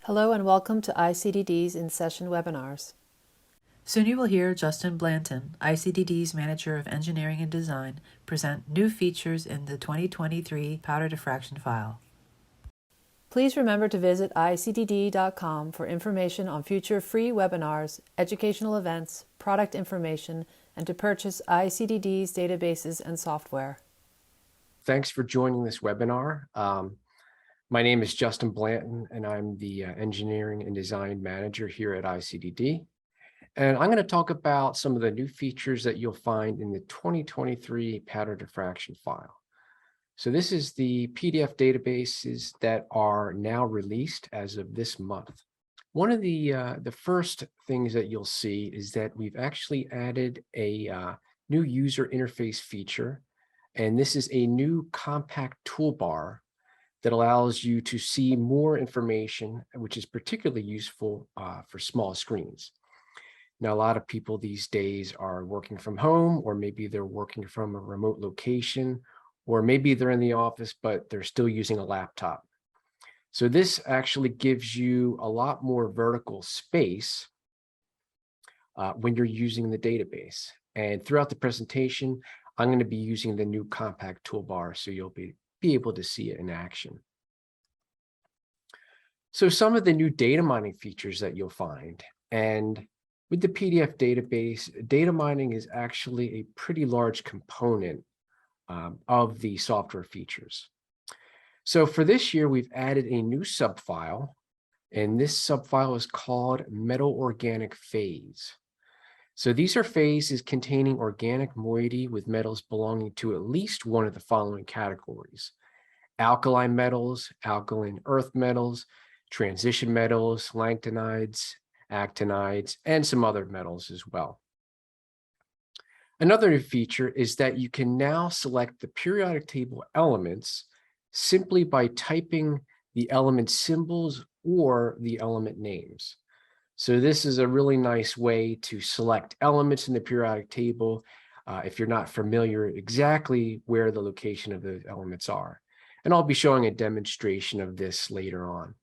Hello and welcome to ICDD's InSession webinars. Soon you will hear Justin Blanton, ICDD's Manager of Engineering and Design, present new features in the 2023 Powder Diffraction File. Please remember to visit icdd.com for information on future free webinars, educational events, product information, and to purchase ICDD's databases and software. Thanks for joining this webinar. My name is Justin Blanton, and I'm the Engineering and Design Manager here at ICDD. And I'm going to talk about some of the new features that you'll find in the 2023 Powder Diffraction File. So this is the PDF databases that are now released as of this month. One of the first things that you'll see is that we've actually added a new user interface feature, and this is a new compact toolbar that allows you to see more information, which is particularly useful for small screens. Now, a lot of people these days are working from home, or maybe they're working from a remote location, or maybe they're in the office, but they're still using a laptop. So this actually gives you a lot more vertical space when you're using the database. And throughout the presentation, I'm going to be using the new compact toolbar, so you'll be able to see it in action. So some of the new data mining features that you'll find, and with the PDF database, data mining is actually a pretty large component of the software features. So for this year, we've added a new subfile, and this subfile is called metal organic phase. So these are phases containing organic moiety with metals belonging to at least one of the following categories: alkaline metals, alkaline earth metals, transition metals, lanktanides, actinides, and some other metals as well. Another new feature is that you can now select the periodic table elements simply by typing the element symbols or the element names. So this is a really nice way to select elements in the periodic table if you're not familiar exactly where the location of the elements are. And I'll be showing a demonstration of this later on.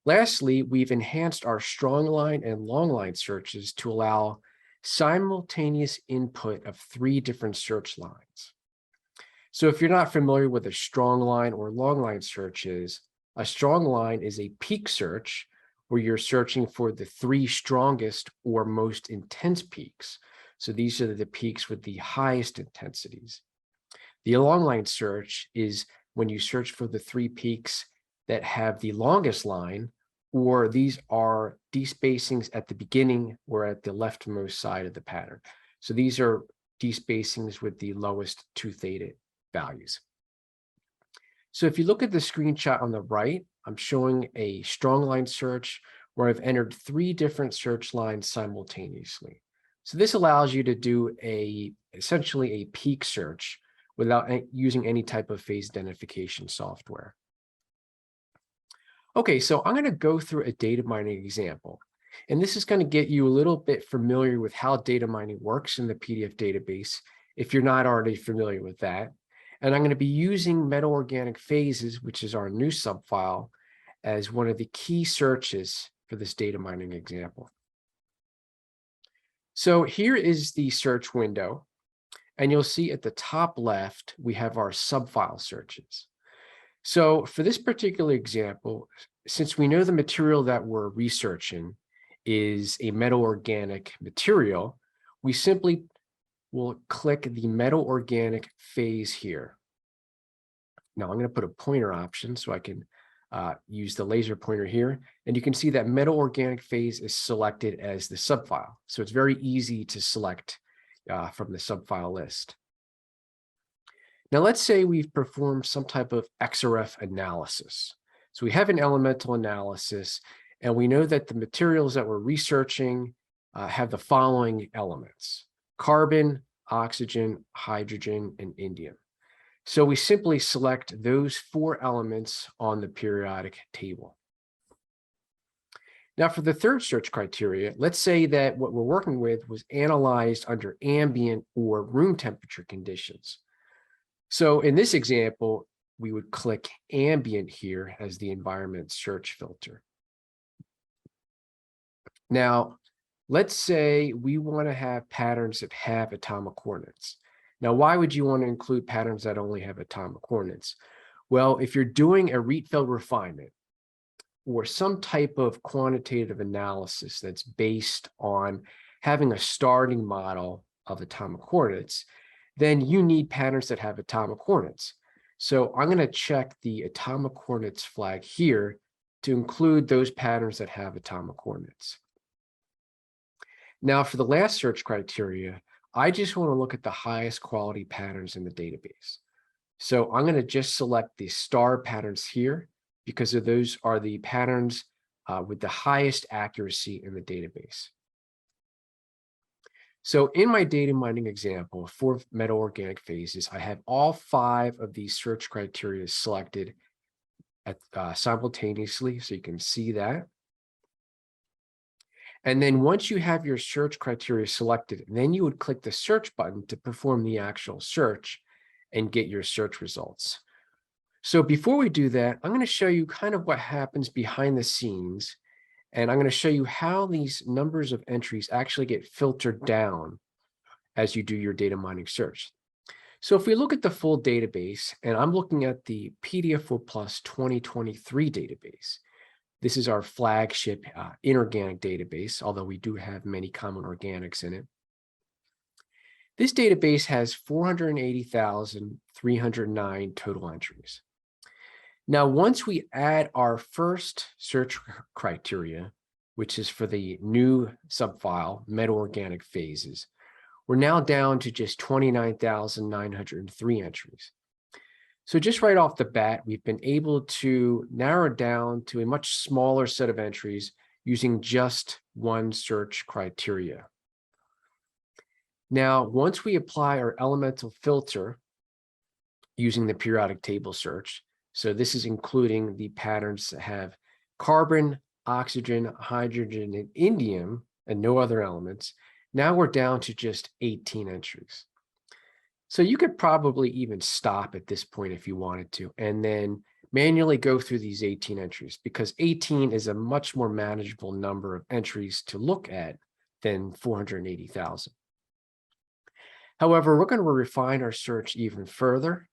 Lastly, we've enhanced our strong line and long line searches to allow simultaneous input of 3 different search lines. So if you're not familiar with a strong line or long line search is, a strong line is a peak search where you're searching for the 3 strongest or most intense peaks. So these are the peaks with the highest intensities. The long line search is when you search for the 3 peaks that have the longest line, or these are despacings at the beginning or at the leftmost side of the pattern. So these are despacings with the lowest 2 theta values. So if you look at the screenshot on the right, I'm showing a strong line search where I've entered 3 different search lines simultaneously. So this allows you to do essentially a peak search without using any type of phase identification software. Okay, so I'm going to go through a data mining example, and this is going to get you a little bit familiar with how data mining works in the PDF database if you're not already familiar with that. And I'm going to be using metal organic phases, which is our new subfile, as one of the key searches for this data mining example. So here is the search window, and you'll see at the top left, we have our subfile searches. So for this particular example, since we know the material that we're researching is a metal organic material, we simply will click the metal organic phase here. Now I'm going to put a pointer option so I can use the laser pointer here, and you can see that metal organic phase is selected as the subfile. So it's very easy to select from the subfile list. Now let's say we've performed some type of XRF analysis. So we have an elemental analysis, and we know that the materials that we're researching have the following elements: carbon, oxygen, hydrogen, and indium. So we simply select those 4 elements on the periodic table. Now for the third search criteria, let's say that what we're working with was analyzed under ambient or room temperature conditions. So in this example, we would click ambient here as the environment search filter. Now, let's say we want to have patterns that have atomic coordinates. Now, why would you want to include patterns that only have atomic coordinates? Well, if you're doing a Rietveld refinement or some type of quantitative analysis that's based on having a starting model of atomic coordinates, then you need patterns that have atomic coordinates. So I'm going to check the atomic coordinates flag here to include those patterns that have atomic coordinates. Now, for the last search criteria, I just want to look at the highest quality patterns in the database. So I'm going to just select the star patterns here because those are the patterns with the highest accuracy in the database. So in my data mining example for metal organic phases, I have all 5 of these search criteria selected simultaneously, so you can see that. And then once you have your search criteria selected, then you would click the search button to perform the actual search and get your search results. So before we do that, I'm going to show you kind of what happens behind the scenes. And I'm going to show you how these numbers of entries actually get filtered down as you do your data mining search. So if we look at the full database, and I'm looking at the PDF4 Plus 2023 database, this is our flagship inorganic database, although we do have many common organics in it. This database has 480,309 total entries. Now, once we add our first search criteria, which is for the new subfile, metal organic phases, we're now down to just 29,903 entries. So just right off the bat, we've been able to narrow down to a much smaller set of entries using just one search criteria. Now, once we apply our elemental filter using the periodic table search, so this is including the patterns that have carbon, oxygen, hydrogen, and indium, and no other elements, now we're down to just 18 entries. So you could probably even stop at this point if you wanted to, and then manually go through these 18 entries, because 18 is a much more manageable number of entries to look at than 480,000. However, we're going to refine our search even further.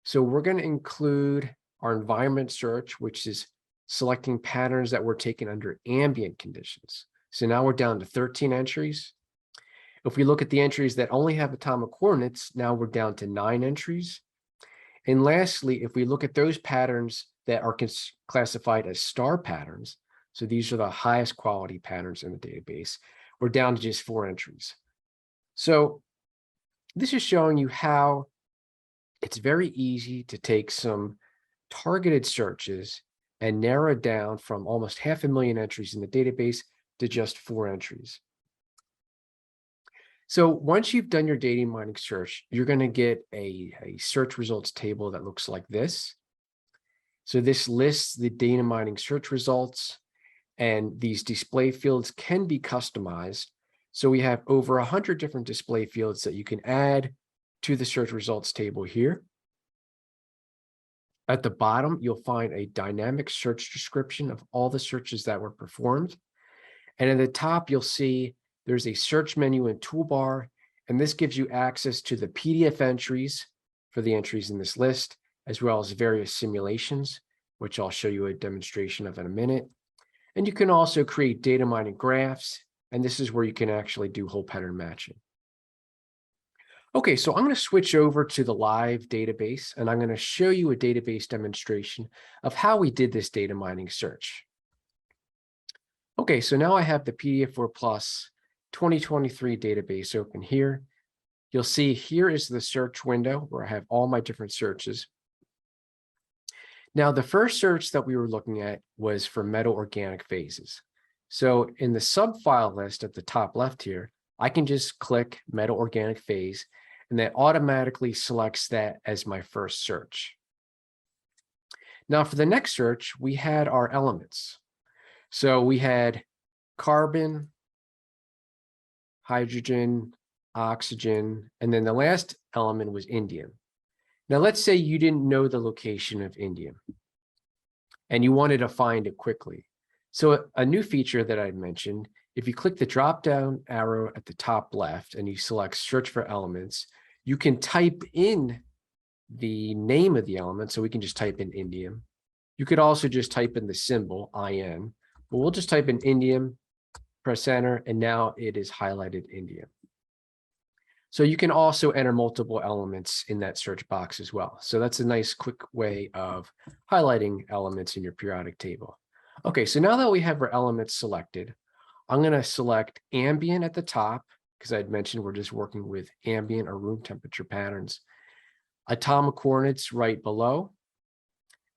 So we're going to include our environment search, which is selecting patterns that were taken under ambient conditions. So now we're down to 13 entries. If we look at the entries that only have atomic coordinates, now we're down to 9 entries. And lastly, if we look at those patterns that are classified as star patterns, so these are the highest quality patterns in the database, we're down to just 4 entries. So this is showing you how it's very easy to take some targeted searches and narrow down from almost 500,000 entries in the database to just 4 entries. So once you've done your data mining search, you're going to get a search results table that looks like this. So this lists the data mining search results, and these display fields can be customized. So we have over 100 different display fields that you can add to the search results table here. At the bottom, you'll find a dynamic search description of all the searches that were performed. And at the top, you'll see there's a search menu and toolbar, and this gives you access to the PDF entries for the entries in this list, as well as various simulations, which I'll show you a demonstration of in a minute. And you can also create data mining graphs, and this is where you can actually do whole pattern matching. Okay, so I'm going to switch over to the live database, and I'm going to show you a database demonstration of how we did this data mining search. Okay, so now I have the PDF4 Plus 2023 database open here. You'll see here is the search window where I have all my different searches. Now, the first search that we were looking at was for metal organic phases. So in the subfile list at the top left here, I can just click metal organic phase, and that automatically selects that as my first search. Now, for the next search, we had our elements. So we had carbon, hydrogen, oxygen, and then the last element was indium. Now, let's say you didn't know the location of indium and you wanted to find it quickly. So a new feature that I mentioned, if you click the drop-down arrow at the top left and you select search for elements, you can type in the name of the element. So we can just type in indium. You could also just type in the symbol IN, but we'll just type in indium, press enter, and now it is highlighted indium. So you can also enter multiple elements in that search box as well. So that's a nice quick way of highlighting elements in your periodic table. Okay, so now that we have our elements selected, I'm going to select ambient at the top, because I'd mentioned we're just working with ambient or room temperature patterns. Atomic coordinates right below.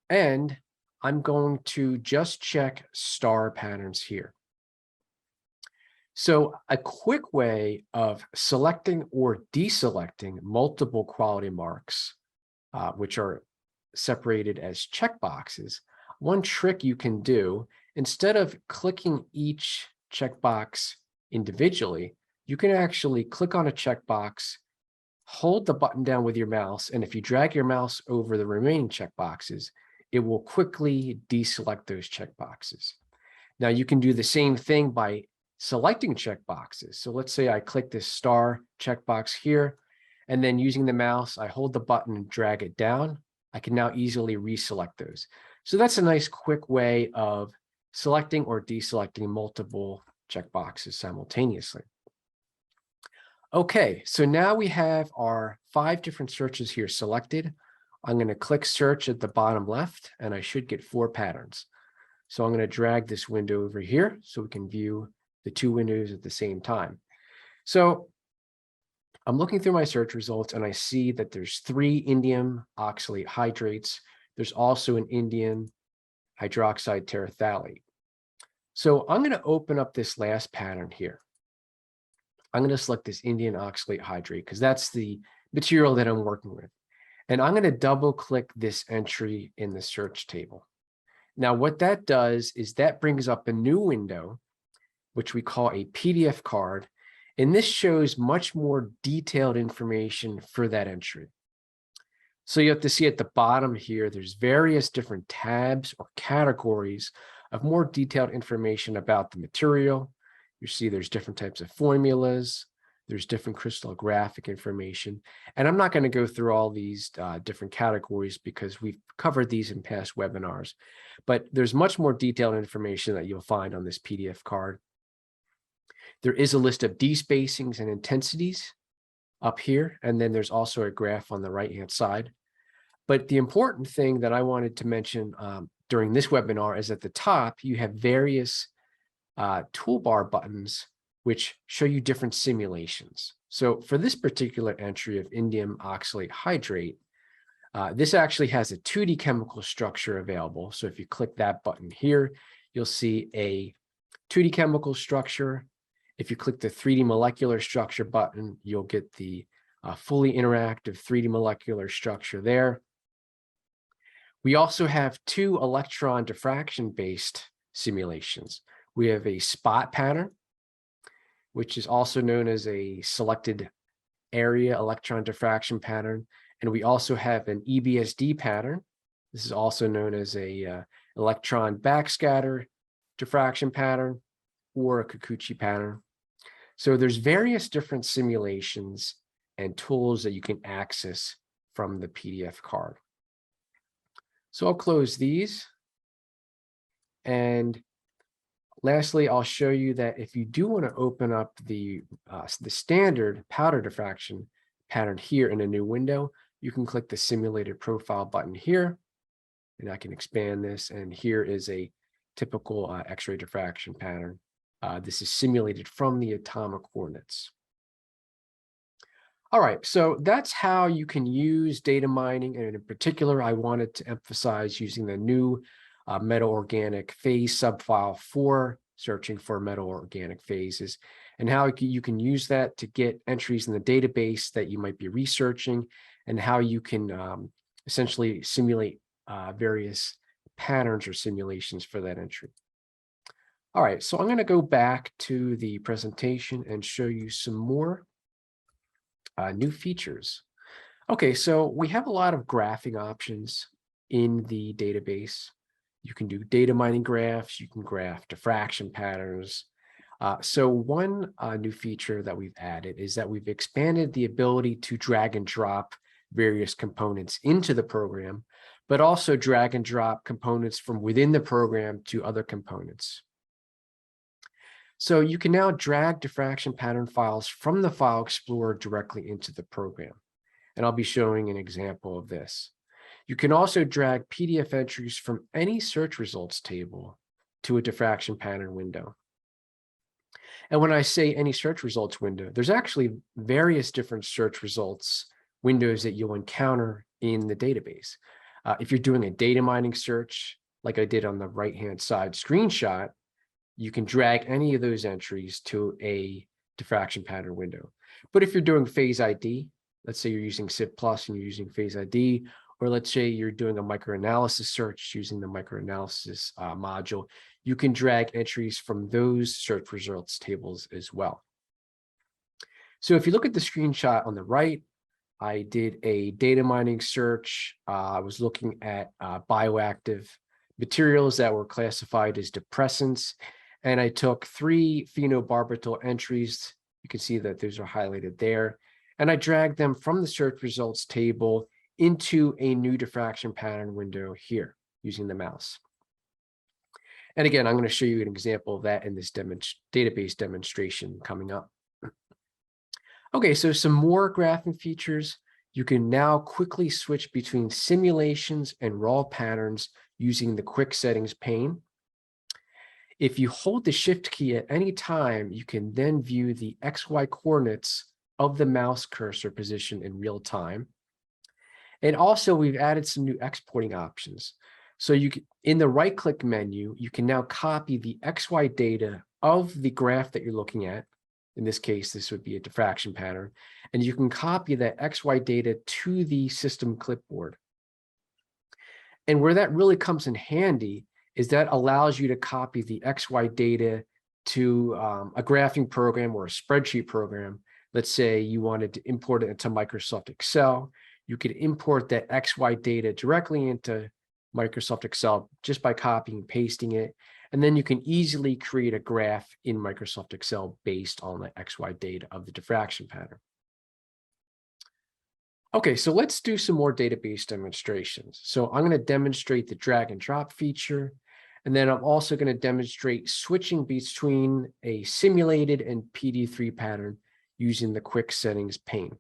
And I'm going to just check star patterns here. So a quick way of selecting or deselecting multiple quality marks, which are separated as checkboxes, one trick you can do, instead of clicking each checkbox individually, you can actually click on a checkbox, hold the button down with your mouse, and if you drag your mouse over the remaining checkboxes, it will quickly deselect those checkboxes. Now you can do the same thing by selecting checkboxes. So let's say I click this star checkbox here, and then using the mouse, I hold the button and drag it down. I can now easily reselect those. So that's a nice quick way of selecting or deselecting multiple checkboxes simultaneously. Okay, so now we have our 5 different searches here selected. I'm going to click search at the bottom left, and I should get 4 patterns. So I'm going to drag this window over here so we can view the 2 windows at the same time. So I'm looking through my search results and I see that there's 3 indium oxalate hydrates. There's also an indium hydroxide terephthalate. So I'm going to open up this last pattern here. I'm going to select this indium oxalate hydrate because that's the material that I'm working with. And I'm going to double click this entry in the search table. Now, what that does is that brings up a new window, which we call a PDF card. And this shows much more detailed information for that entry. So you have to see at the bottom here, there's various different tabs or categories of more detailed information about the material. You see there's different types of formulas. There's different crystallographic information. And I'm not going to go through all these different categories because we've covered these in past webinars. But there's much more detailed information that you'll find on this PDF card. There is a list of despacings and intensities up here, and then there's also a graph on the right-hand side. But the important thing that I wanted to mention during this webinar is at the top, you have various toolbar buttons which show you different simulations. So for this particular entry of indium oxalate hydrate, this actually has a 2D chemical structure available. So if you click that button here, you'll see a 2D chemical structure. If you click the 3D molecular structure button, you'll get the fully interactive 3D molecular structure there. We also have 2 electron diffraction-based simulations. We have a spot pattern, which is also known as a selected area electron diffraction pattern. And we also have an EBSD pattern. This is also known as a electron backscatter diffraction pattern or a Kikuchi pattern. So there's various different simulations and tools that you can access from the PDF card. So I'll close these. And lastly, I'll show you that if you do want to open up the standard powder diffraction pattern here in a new window, you can click the simulated profile button here, and I can expand this. And here is a typical X-ray diffraction pattern. This is simulated from the atomic coordinates. All right, so that's how you can use data mining. And in particular, I wanted to emphasize using the new metal organic phase subfile for searching for metal organic phases, and how you can use that to get entries in the database that you might be researching, and how you can essentially simulate various patterns or simulations for that entry. All right, so I'm going to go back to the presentation and show you some more new features. Okay, so we have a lot of graphing options in the database. You can do data mining graphs, you can graph diffraction patterns. So one new feature that we've added is that we've expanded the ability to drag and drop various components into the program, but also drag and drop components from within the program to other components. So you can now drag diffraction pattern files from the File Explorer directly into the program. And I'll be showing an example of this. You can also drag PDF entries from any search results table to a diffraction pattern window. And when I say any search results window, there's actually various different search results windows that you'll encounter in the database. If you're doing a data mining search, like I did on the right-hand side screenshot, you can drag any of those entries to a diffraction pattern window. But if you're doing phase ID, let's say you're using SIeve Plus and you're using phase ID, or let's say you're doing a microanalysis search using the microanalysis module, you can drag entries from those search results tables as well. So if you look at the screenshot on the right, I did a data mining search. I was looking at bioactive materials that were classified as depressants, and I took 3 phenobarbital entries. You can see that those are highlighted there, and I dragged them from the search results table into a new diffraction pattern window here using the mouse. And again, I'm going to show you an example of that in this database demonstration coming up. Okay, so some more graphing features. You can now quickly switch between simulations and raw patterns using the quick settings pane. If you hold the shift key at any time, you can then view the XY coordinates of the mouse cursor position in real time. And also we've added some new exporting options. So you can, in the right-click menu, you can now copy the XY data of the graph that you're looking at. In this case, this would be a diffraction pattern. And you can copy that XY data to the system clipboard. And where that really comes in handy is that allows you to copy the XY data to a graphing program or a spreadsheet program. Let's say you wanted to import it into Microsoft Excel. You could import that XY data directly into Microsoft Excel just by copying and pasting it. And then you can easily create a graph in Microsoft Excel based on the XY data of the diffraction pattern. Okay, so let's do some more database demonstrations. So I'm going to demonstrate the drag and drop feature. And then I'm also going to demonstrate switching between a simulated and PD3 pattern using the quick settings pane.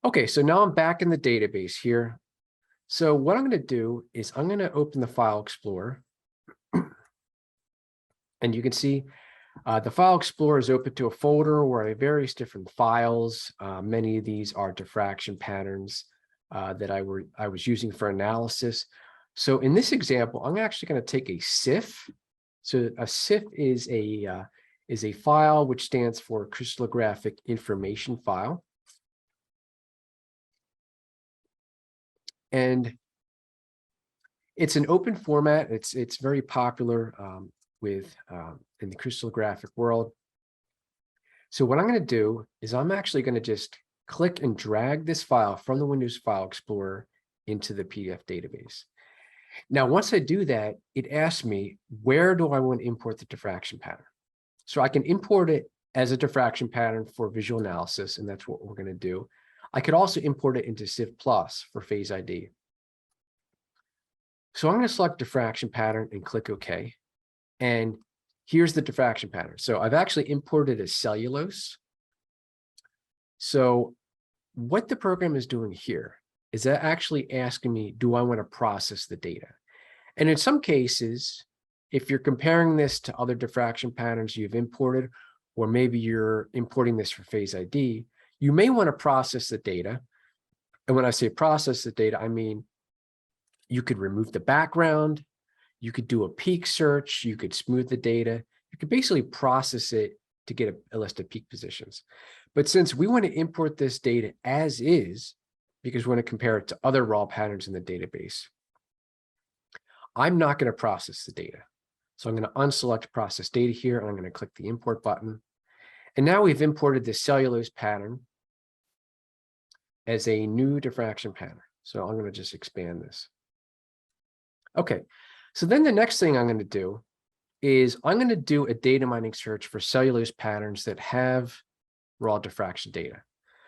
Okay, so now I'm back in the database here. So what I'm going to do is I'm going to open the File Explorer. And you can see the File Explorer is open to a folder where I have various different files. Many of these are diffraction patterns that I was using for analysis. So in this example, I'm actually going to take a SIeve. So a SIeve is a file which stands for crystallographic information file. And it's an open format. It's very popular in the crystallographic world. So what I'm going to do is I'm actually going to just click and drag this file from the Windows File Explorer into the PDF database. Now, once I do that, it asks me, where do I want to import the diffraction pattern? So I can import it as a diffraction pattern for visual analysis, and that's what we're going to do. I could also import it into SIeve Plus for phase ID. So I'm going to select diffraction pattern and click OK. And here's the diffraction pattern. So I've actually imported a cellulose. So what the program is doing here is that actually asking me, do I want to process the data? And in some cases, if you're comparing this to other diffraction patterns you've imported, or maybe you're importing this for phase ID, you may want to process the data. And when I say process the data, I mean, you could remove the background, you could do a peak search, you could smooth the data, you could basically process it to get a list of peak positions. But since we want to import this data as is, because we want to compare it to other raw patterns in the database, I'm not going to process the data. So I'm going to unselect process data here, and I'm going to click the import button. And now we've imported the cellulose pattern. as a new diffraction pattern. So I'm going to just expand this. Okay, so then the next thing I'm going to do is I'm going to do a data mining search for cellulose patterns that have raw diffraction data.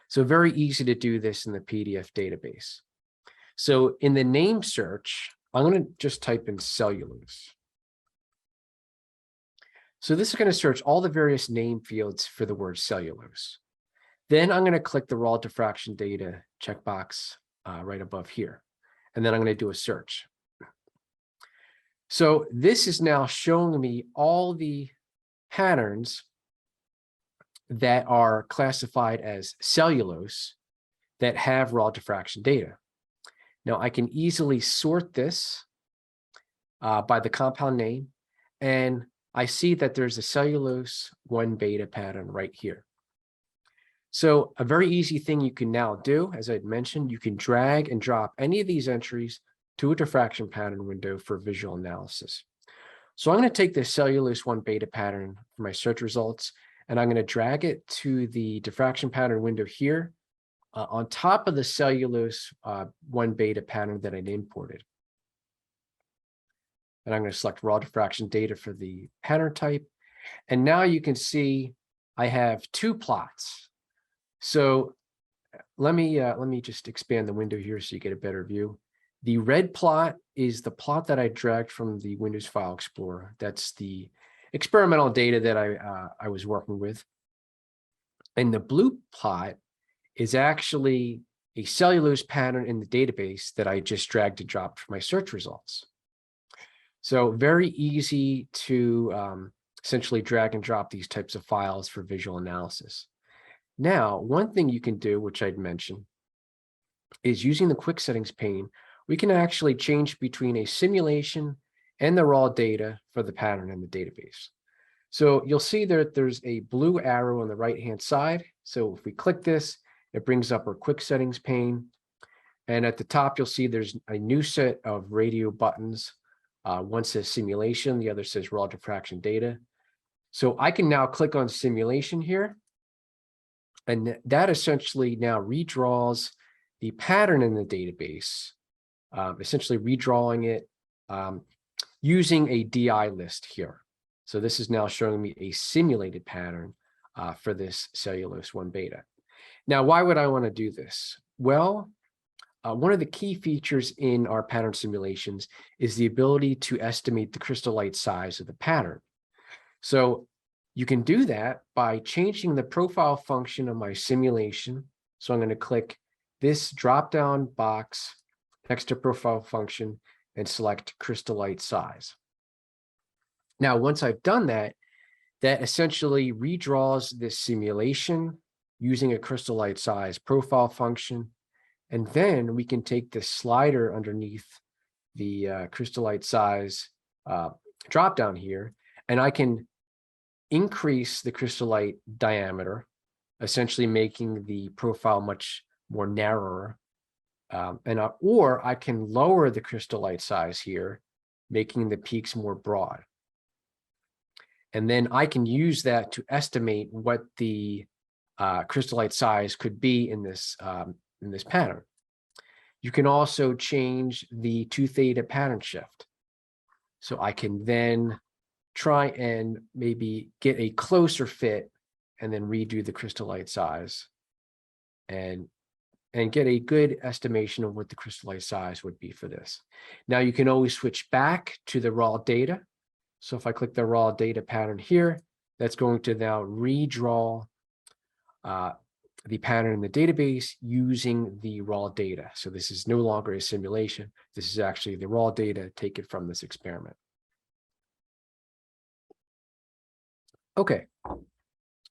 So very easy to do this in the PDF database. So in the name search, I'm going to just type in cellulose. So this is going to search all the various name fields for the word cellulose. Then I'm going to click the raw diffraction data checkbox right above here. And then I'm going to do a search. So this is now showing me all the patterns that are classified as cellulose that have raw diffraction data. Now I can easily sort this by the compound name, and I see that there's a cellulose 1-beta pattern right here. So a very easy thing you can now do, as I'd mentioned, you can drag and drop any of these entries to a diffraction pattern window for visual analysis. So I'm going to take this cellulose 1-beta pattern for my search results, and I'm going to drag it to the diffraction pattern window here on top of the cellulose 1-beta pattern that I'd imported. And I'm going to select raw diffraction data for the pattern type. And now you can see I have 2 plots. So let me just expand the window here so you get a better view. The red plot is the plot that I dragged from the Windows File Explorer. That's the experimental data that I was working with. And the blue plot is actually a cellulose pattern in the database that I just dragged and dropped for my search results. So very easy to essentially drag and drop these types of files for visual analysis. Now, one thing you can do, which I'd mentioned, is using the quick settings pane, we can actually change between a simulation and the raw data for the pattern in the database. So you'll see that there's a blue arrow on the right-hand side. So if we click this, it brings up our quick settings pane. And at the top, you'll see there's a new set of radio buttons. One says simulation, the other says raw diffraction data. So I can now click on simulation here. And that essentially now redraws the pattern in the database, essentially redrawing it using a DI list here. So this is now showing me a simulated pattern for this cellulose 1-beta. Now, why would I want to do this? Well, one of the key features in our pattern simulations is the ability to estimate the crystal light size of the pattern. So you can do that by changing the profile function of my simulation. So I'm going to click this drop-down box next to profile function and select crystal light size. Now, once I've done that, that essentially redraws this simulation using a crystal light size profile function. And then we can take the slider underneath the crystal light size drop-down here, and I can increase the crystal light diameter, essentially making the profile much more narrower. Or I can lower the crystal light size here, making the peaks more broad. And then I can use that to estimate what the crystal light size could be in this pattern. You can also change the 2-theta pattern shift. So I can then try and maybe get a closer fit and then redo the crystal light size and get a good estimation of what the crystal light size would be for this. Now you can always switch back to the raw data. So if I click the raw data pattern here, that's going to now redraw the pattern in the database using the raw data. So this is no longer a simulation. This is actually the raw data taken from this experiment. Okay,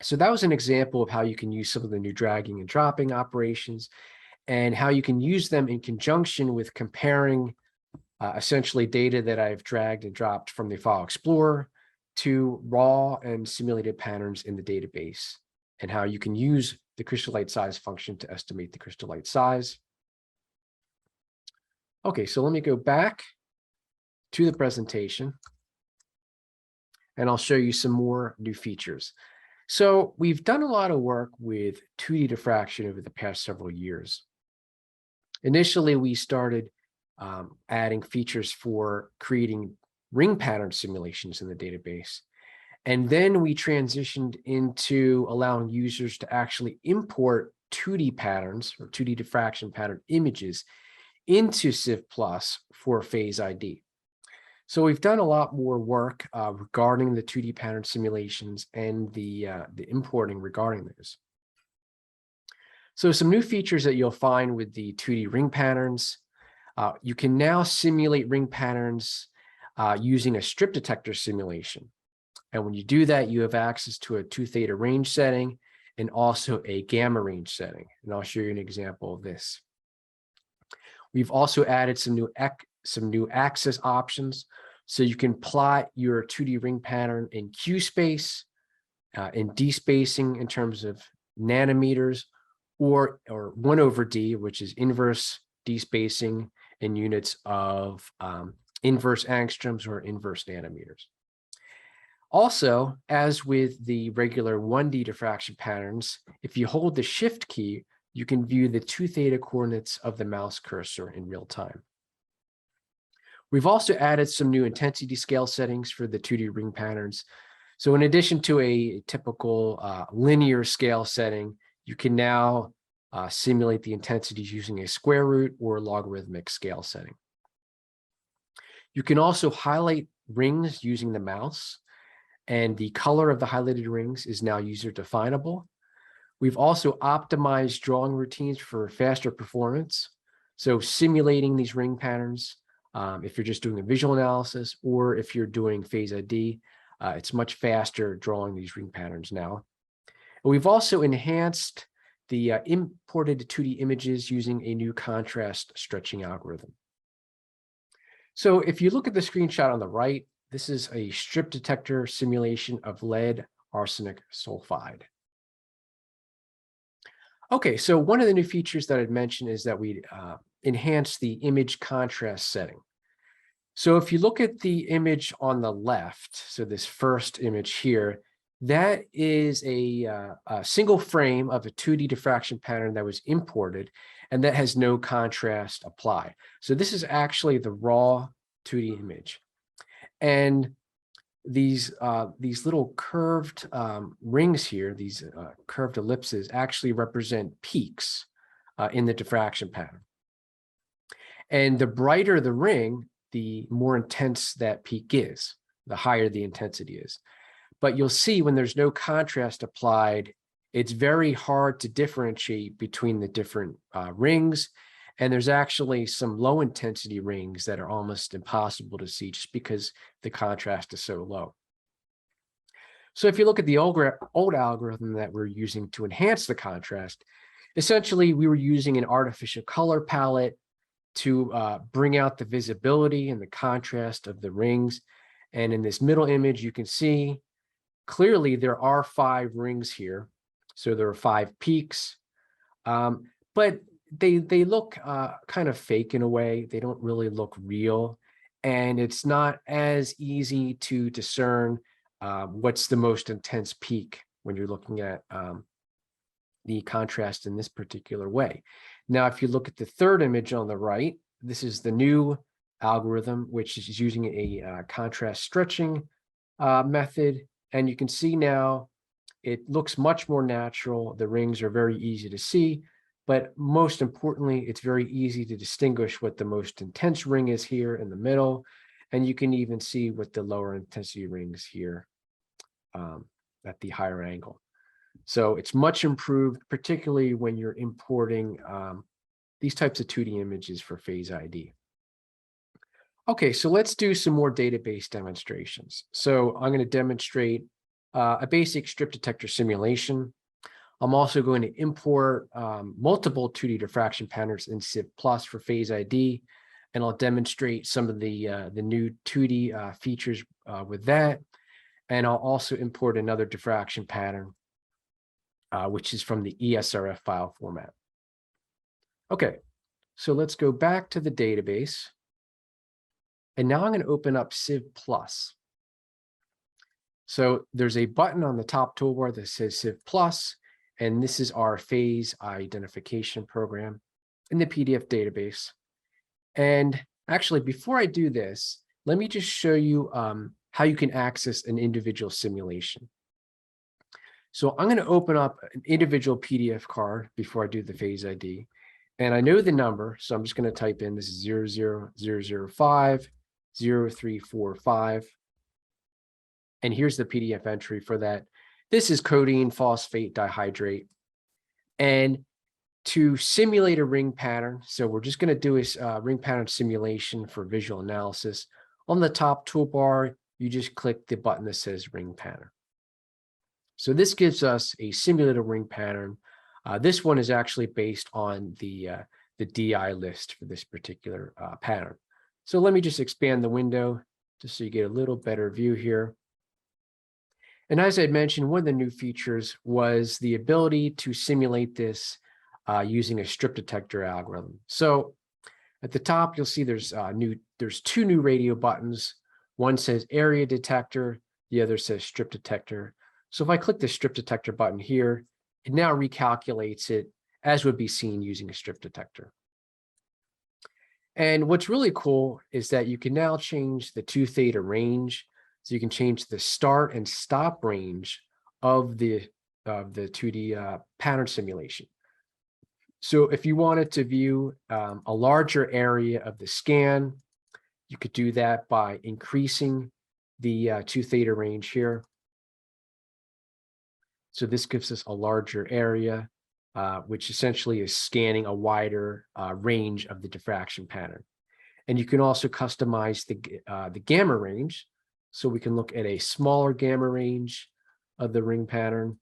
so that was an example of how you can use some of the new dragging and dropping operations and how you can use them in conjunction with comparing essentially data that I've dragged and dropped from the File Explorer to raw and simulated patterns in the database, and how you can use the crystal light size function to estimate the crystal light size. Okay, so let me go back to the presentation, and I'll show you some more new features. So we've done a lot of work with 2D diffraction over the past several years. Initially, we started adding features for creating ring pattern simulations in the database. And then we transitioned into allowing users to actually import 2D patterns or 2D diffraction pattern images into SIeve Plus for phase ID. So we've done a lot more work regarding the 2D pattern simulations and the importing regarding those. So some new features that you'll find with the 2D ring patterns, you can now simulate ring patterns using a strip detector simulation. And when you do that, you have access to a 2 theta range setting and also a gamma range setting. And I'll show you an example of this. We've also added some new access options. So you can plot your 2D ring pattern in Q space, in D spacing in terms of nanometers, or 1/d, which is inverse D spacing in units of inverse angstroms or inverse nanometers. Also, as with the regular 1D diffraction patterns, if you hold the Shift key, you can view the 2 theta coordinates of the mouse cursor in real time. We've also added some new intensity scale settings for the 2D ring patterns. So in addition to a typical linear scale setting, you can now simulate the intensities using a square root or logarithmic scale setting. You can also highlight rings using the mouse, and the color of the highlighted rings is now user definable. We've also optimized drawing routines for faster performance. So simulating these ring patterns, if you're just doing a visual analysis or if you're doing phase ID, it's much faster drawing these ring patterns now. And we've also enhanced the imported 2D images using a new contrast stretching algorithm. So if you look at the screenshot on the right, this is a strip detector simulation of lead arsenic sulfide. Okay, so one of the new features that I'd mentioned is that we enhanced the image contrast setting. So if you look at the image on the left, so this first image here, that is a single frame of a 2D diffraction pattern that was imported and that has no contrast applied. So this is actually the raw 2D image. And these little curved rings here, these curved ellipses, actually represent peaks in the diffraction pattern. And the brighter the ring, the more intense that peak is, the higher the intensity is. But you'll see when there's no contrast applied, it's very hard to differentiate between the different rings. And there's actually some low intensity rings that are almost impossible to see just because the contrast is so low. So if you look at the old algorithm that we're using to enhance the contrast, essentially we were using an artificial color palette to bring out the visibility and the contrast of the rings. And in this middle image, you can see clearly there are 5 rings here. So there are 5 peaks, but they look kind of fake in a way. They don't really look real. And it's not as easy to discern what's the most intense peak when you're looking at the contrast in this particular way. Now, if you look at the third image on the right, this is the new algorithm, which is using a contrast stretching method. And you can see now it looks much more natural. The rings are very easy to see, but most importantly, it's very easy to distinguish what the most intense ring is here in the middle. And you can even see what the lower intensity rings here at the higher angle. So it's much improved, particularly when you're importing these types of 2D images for phase ID. Okay, so let's do some more database demonstrations. So I'm going to demonstrate a basic strip detector simulation. I'm also going to import multiple 2D diffraction patterns in SIeve Plus for phase ID, and I'll demonstrate some of the new 2D features with that. And I'll also import another diffraction pattern, which is from the ESRF file format. Okay, so let's go back to the database. And now I'm going to open up SIeve Plus. So there's a button on the top toolbar that says SIeve Plus, and this is our phase identification program. in the PDF database. And actually, before I do this, let me just show you how you can access an individual simulation. So I'm going to open up an individual PDF card before I do the phase ID. And I know the number, so I'm just going to type in this is 00005 0345. And here's the PDF entry for that. This is codeine phosphate dihydrate. And to simulate a ring pattern, so we're just going to do a ring pattern simulation for visual analysis. On the top toolbar, you just click the button that says ring pattern. So this gives us a simulated ring pattern. This one is actually based on the DI list for this particular pattern. So let me just expand the window just so you get a little better view here. And as I mentioned, one of the new features was the ability to simulate this using a strip detector algorithm. So at the top, you'll see there's two new radio buttons. One says area detector, the other says strip detector. So if I click the strip detector button here, it now recalculates it as would be seen using a strip detector. And what's really cool is that you can now change the 2 theta range. So you can change the start and stop range of the 2D pattern simulation. So if you wanted to view a larger area of the scan, you could do that by increasing the 2 theta range here. So this gives us a larger area, which essentially is scanning a wider range of the diffraction pattern. And you can also customize the gamma range. So we can look at a smaller gamma range of the ring pattern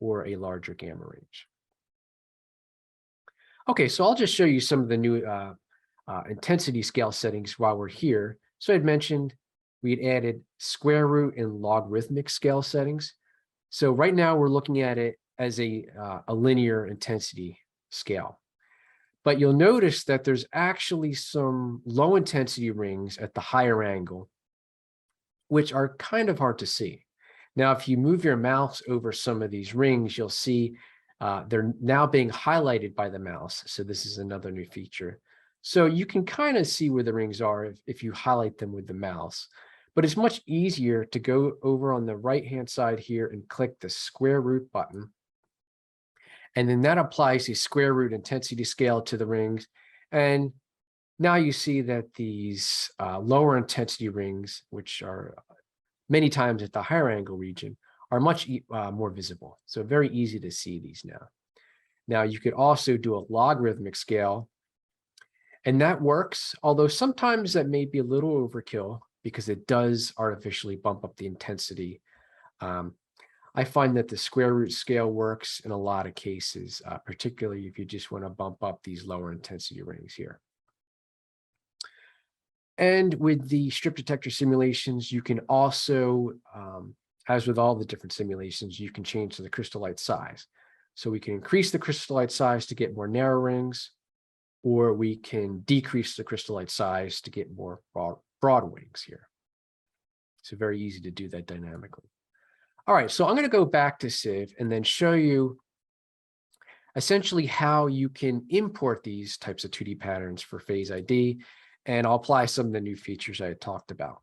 or a larger gamma range. Okay, so I'll just show you some of the new intensity scale settings while we're here. So I'd mentioned we'd added square root and logarithmic scale settings. So right now we're looking at it as a linear intensity scale. But you'll notice that there's actually some low intensity rings at the higher angle, which are kind of hard to see. Now, if you move your mouse over some of these rings, you'll see they're now being highlighted by the mouse. So this is another new feature. So you can kind of see where the rings are if you highlight them with the mouse. But it's much easier to go over on the right-hand side here and click the square root button. And then that applies the square root intensity scale to the rings. And now you see that these lower intensity rings, which are many times at the higher angle region, are much more visible. So very easy to see these now. Now you could also do a logarithmic scale, and that works, although sometimes that may be a little overkill because it does artificially bump up the intensity. I find that the square root scale works in a lot of cases, particularly if you just want to bump up these lower intensity rings here. And with the strip detector simulations, you can also, as with all the different simulations, you can change the crystallite size. So we can increase the crystallite size to get more narrow rings, or we can decrease the crystallite size to get more broad wings here. So very easy to do that dynamically. All right, so I'm going to go back to SIeve and then show you essentially how you can import these types of 2D patterns for phase ID. And I'll apply some of the new features I had talked about.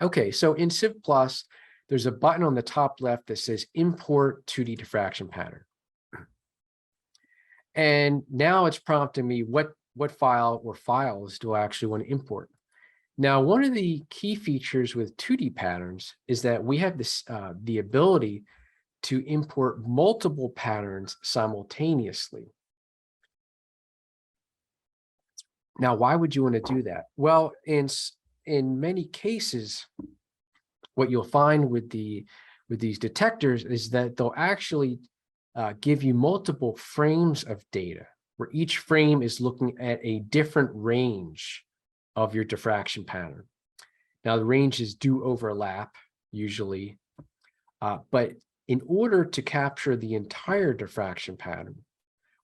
Okay, so in SIeve Plus, there's a button on the top left that says Import 2D Diffraction Pattern. And now it's prompting me what file or files do I actually want to import. Now, one of the key features with 2D patterns is that we have this the ability to import multiple patterns simultaneously. Now, why would you want to do that? Well, in many cases, what you'll find with these detectors is that they'll actually give you multiple frames of data, where each frame is looking at a different range of your diffraction pattern. Now, the ranges do overlap usually, but in order to capture the entire diffraction pattern,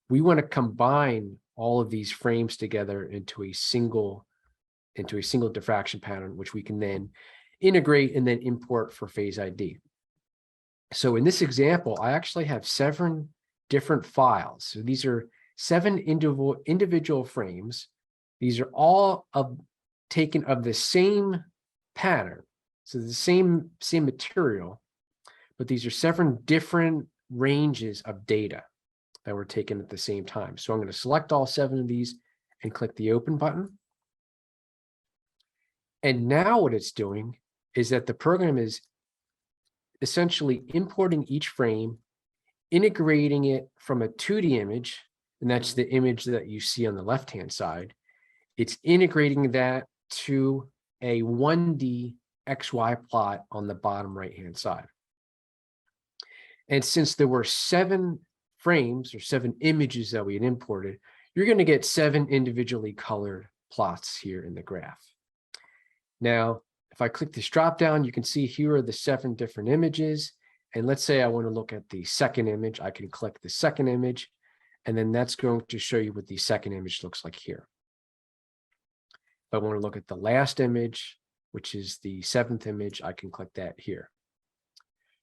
we want to combine all of these frames together into a single diffraction pattern, which we can then integrate and then import for phase ID. So in this example, I actually have 7 different files. So these are 7 individual frames. These are all taken of the same pattern, so the same material, but these are 7 different ranges of data that were taken at the same time. So I'm going to select all 7 of these and click the open button. And now what it's doing is that the program is essentially importing each frame, integrating it from a 2D image, and that's the image that you see on the left-hand side. It's integrating that to a 1D XY plot on the bottom right-hand side. And since there were 7 frames or 7 images that we had imported, you're going to get 7 individually colored plots here in the graph. Now, if I click this drop down, you can see here are the 7 different images. And let's say I want to look at the second image, I can click the second image, and then that's going to show you what the second image looks like here. If I want to look at the last image, which is the 7th image, I can click that here.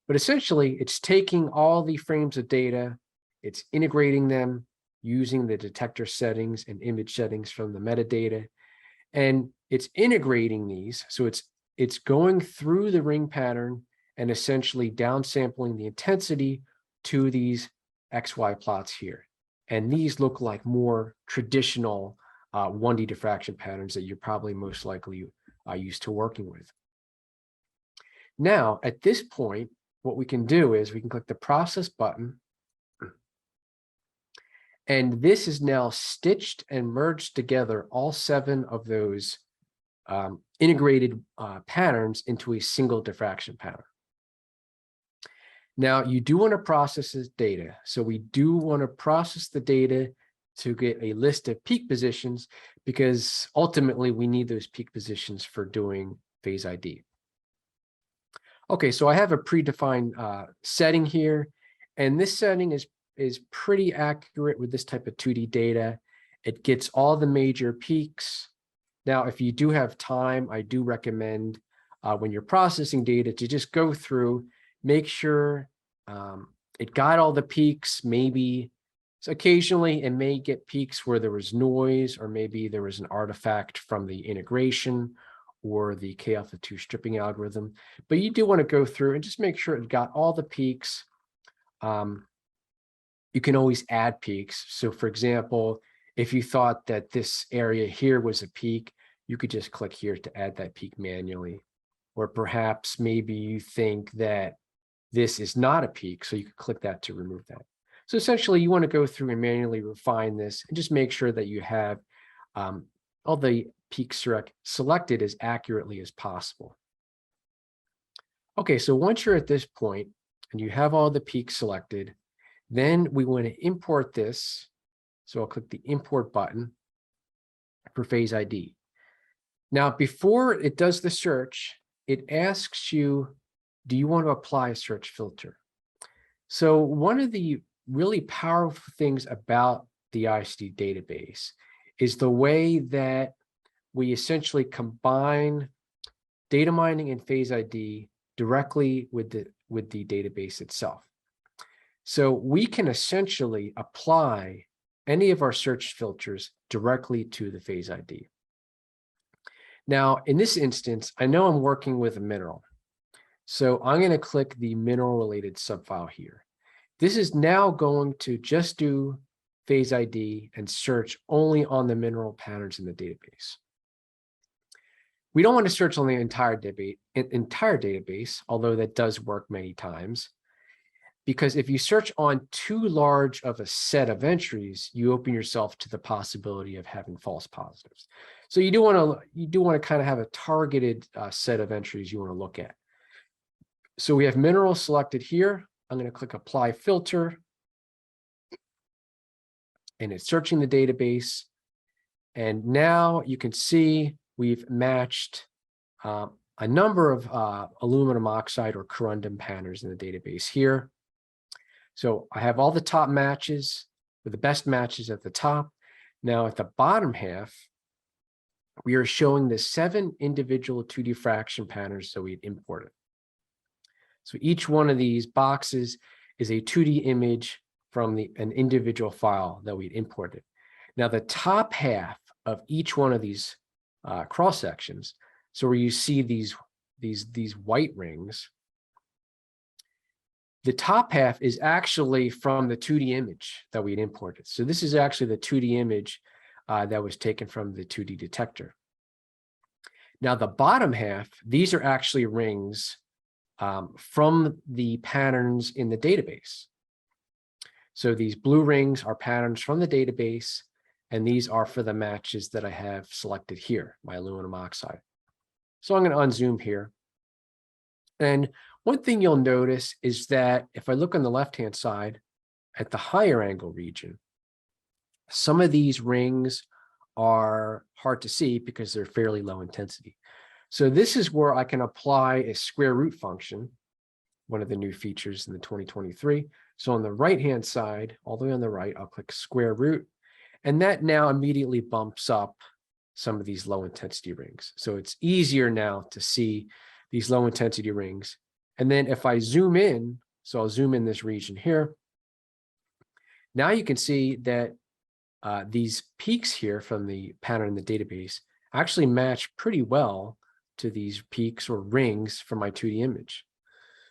But essentially, it's taking all the frames of data, it's integrating them using the detector settings and image settings from the metadata, and it's integrating these. So it's going through the ring pattern and essentially downsampling the intensity to these XY plots here. And these look like more traditional 1D diffraction patterns that you're probably most likely used to working with. Now, at this point, what we can do is we can click the process button. And this is now stitched and merged together all 7 of those integrated patterns into a single diffraction pattern. Now, you do want to process this data. So we do want to process the data to get a list of peak positions, because ultimately we need those peak positions for doing phase ID. Okay, so I have a predefined setting here, and this setting is pretty accurate with this type of 2D data. It gets all the major peaks. Now, if you do have time, I do recommend when you're processing data to just go through, make sure it got all the peaks. Maybe so occasionally it may get peaks where there was noise, or maybe there was an artifact from the integration or the K-alpha-2 stripping algorithm. But you do want to go through and just make sure it got all the peaks. You can always add peaks. So for example, if you thought that this area here was a peak, you could just click here to add that peak manually. Or perhaps maybe you think that this is not a peak, so you could click that to remove that. So essentially, you want to go through and manually refine this and just make sure that you have all the peaks selected as accurately as possible. Okay, so once you're at this point and you have all the peaks selected, then we want to import this. So I'll click the import button for phase ID. Now, before it does the search, it asks you, do you want to apply a search filter? So one of the really powerful things about the ICD database is the way that we essentially combine data mining and phase ID directly with the database itself. So we can essentially apply any of our search filters directly to the phase ID. Now, in this instance, I know I'm working with a mineral. So I'm going to click the mineral related subfile here. This is now going to just do phase ID and search only on the mineral patterns in the database. We don't want to search on the entire database, although that does work many times, because if you search on too large of a set of entries, you open yourself to the possibility of having false positives. So you do want to kind of have a targeted set of entries you want to look at. So we have minerals selected here. I'm going to click apply filter, and it's searching the database. And now you can see we've matched a number of aluminum oxide or corundum patterns in the database here. So I have all the top matches with the best matches at the top. Now at the bottom half, we are showing the 7 individual 2D diffraction patterns that we had imported. So each one of these boxes is a 2D image from an individual file that we'd imported. Now, the top half of each one of these cross sections, so where you see these white rings, the top half is actually from the 2D image that we had imported. So this is actually the 2D image that was taken from the 2D detector. Now, the bottom half, these are actually rings from the patterns in the database. So these blue rings are patterns from the database, and these are for the matches that I have selected here, my aluminum oxide. So I'm going to unzoom here. And one thing you'll notice is that if I look on the left-hand side at the higher angle region, some of these rings are hard to see because they're fairly low intensity. So this is where I can apply a square root function, one of the new features in the 2023. So on the right-hand side, all the way on the right, I'll click square root, and that now immediately bumps up some of these low intensity rings. So it's easier now to see these low intensity rings. And then if I zoom in, so I'll zoom in this region here, now you can see that these peaks here from the pattern in the database actually match pretty well to these peaks or rings from my 2D image.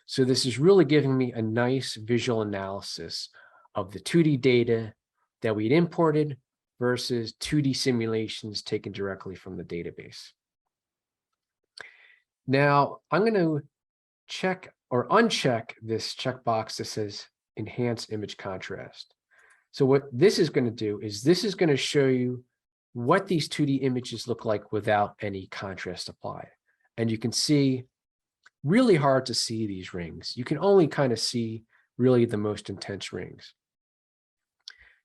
So this is really giving me a nice visual analysis of the 2D data that we'd imported versus 2D simulations taken directly from the database. Now, I'm going to check or uncheck this checkbox that says Enhance Image Contrast. So what this is going to do is this is going to show you what these 2D images look like without any contrast applied. And you can see, really hard to see these rings. You can only kind of see really the most intense rings.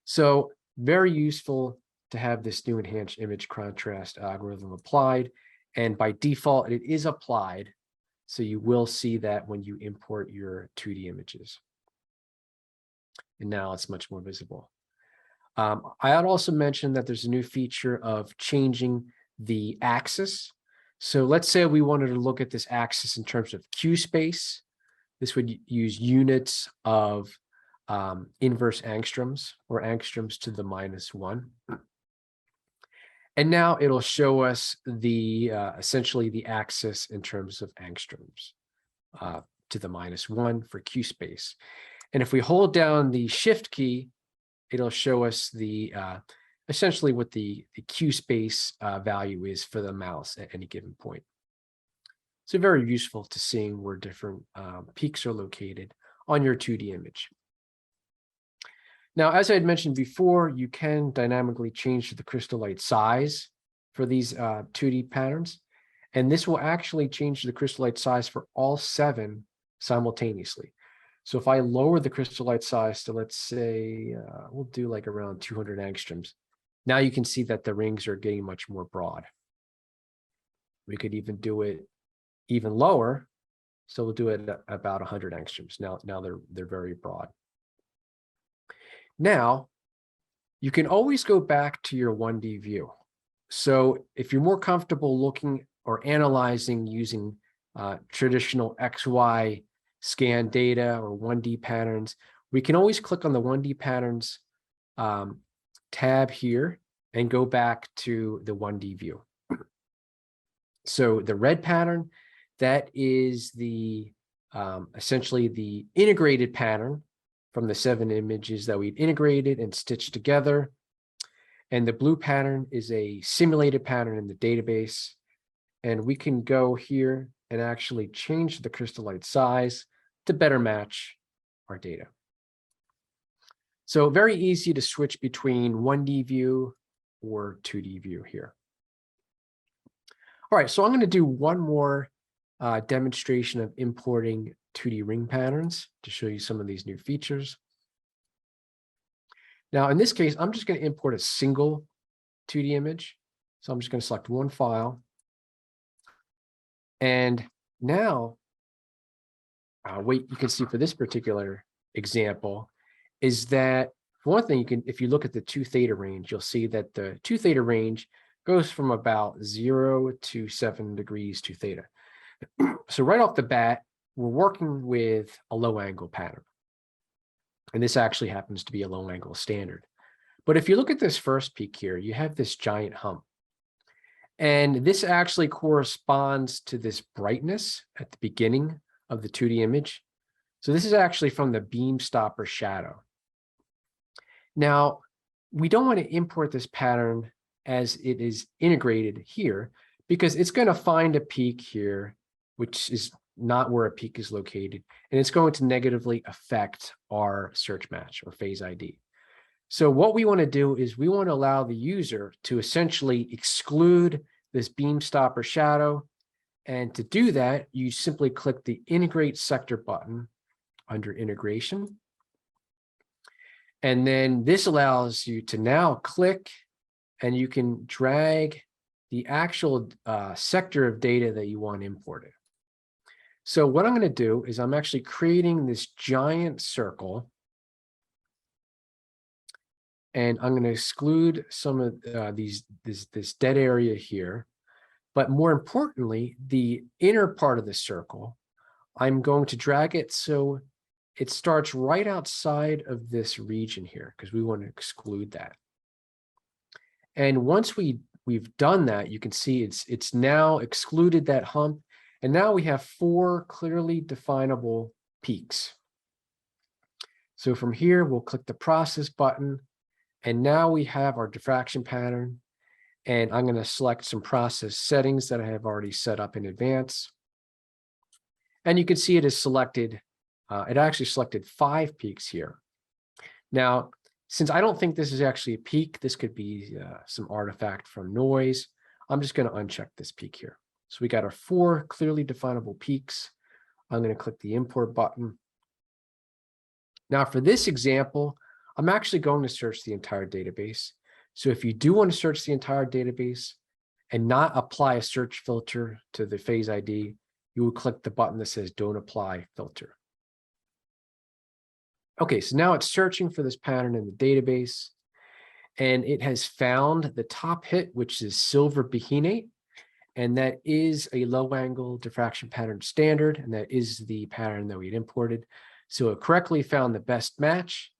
So very useful to have this new enhanced image contrast algorithm applied. And by default, it is applied. So you will see that when you import your 2D images. And now it's much more visible. I had also mentioned that there's a new feature of changing the axis. So let's say we wanted to look at this axis in terms of Q space. This would use units of inverse angstroms, or angstroms to the -1. And now it'll show us the essentially the axis in terms of angstroms to the -1 for Q space. And if we hold down the Shift key, it'll show us the essentially what the Q space value is for the mouse at any given point. So very useful to seeing where different peaks are located on your 2D image. Now, as I had mentioned before, you can dynamically change the crystal light size for these 2D patterns. And this will actually change the crystal light size for all 7 simultaneously. So if I lower the crystal light size to, let's say, we'll do like around 200 angstroms. Now you can see that the rings are getting much more broad. We could even do it even lower. So we'll do it at about 100 angstroms. Now they're very broad. Now, you can always go back to your 1D view. So if you're more comfortable looking or analyzing using traditional XY scan data or 1D patterns, we can always click on the 1D patterns tab here and go back to the 1D view. So the red pattern, that is the essentially the integrated pattern from the 7 images that we've integrated and stitched together. And the blue pattern is a simulated pattern in the database. And we can go here and actually change the crystal light size to better match our data. So very easy to switch between 1D view or 2D view here. All right, so I'm going to do one more demonstration of importing 2D ring patterns to show you some of these new features. Now, in this case, I'm just going to import a single 2D image. So I'm just going to select one file. And now, what you can see for this particular example is that, for one thing, you can, if you look at the 2 theta range, you'll see that the 2 theta range goes from about 0 to 7 degrees 2 theta. So right off the bat, we're working with a low angle pattern. And this actually happens to be a low angle standard. But if you look at this first peak here, you have this giant hump. And this actually corresponds to this brightness at the beginning of the 2D image. So this is actually from the beam stopper shadow. Now, we don't want to import this pattern as it is integrated here, because it's going to find a peak here, which is not where a peak is located, and it's going to negatively affect our search match or phase ID. So what we want to do is we want to allow the user to essentially exclude this beam stopper shadow. And to do that, you simply click the Integrate Sector button under Integration. And then this allows you to now click and you can drag the actual sector of data that you want imported. So what I'm going to do is I'm actually creating this giant circle. And I'm going to exclude some of this dead area here. But more importantly, the inner part of the circle, I'm going to drag it so it starts right outside of this region here, because we want to exclude that. And once we've done that, you can see it's now excluded that hump. And now we have 4 clearly definable peaks. So from here, we'll click the Process button. And now we have our diffraction pattern, and I'm going to select some process settings that I have already set up in advance. And you can see it is selected, it actually selected 5 peaks here. Now, since I don't think this is actually a peak, this could be some artifact from noise, I'm just going to uncheck this peak here. So we got our 4 clearly definable peaks. I'm going to click the Import button. Now for this example, I'm actually going to search the entire database. So if you do want to search the entire database and not apply a search filter to the phase ID, you will click the button that says Don't Apply Filter. Okay, so now it's searching for this pattern in the database, and it has found the top hit, which is silver behinate, and that is a low angle diffraction pattern standard, and that is the pattern that we had imported. So it correctly found the best match.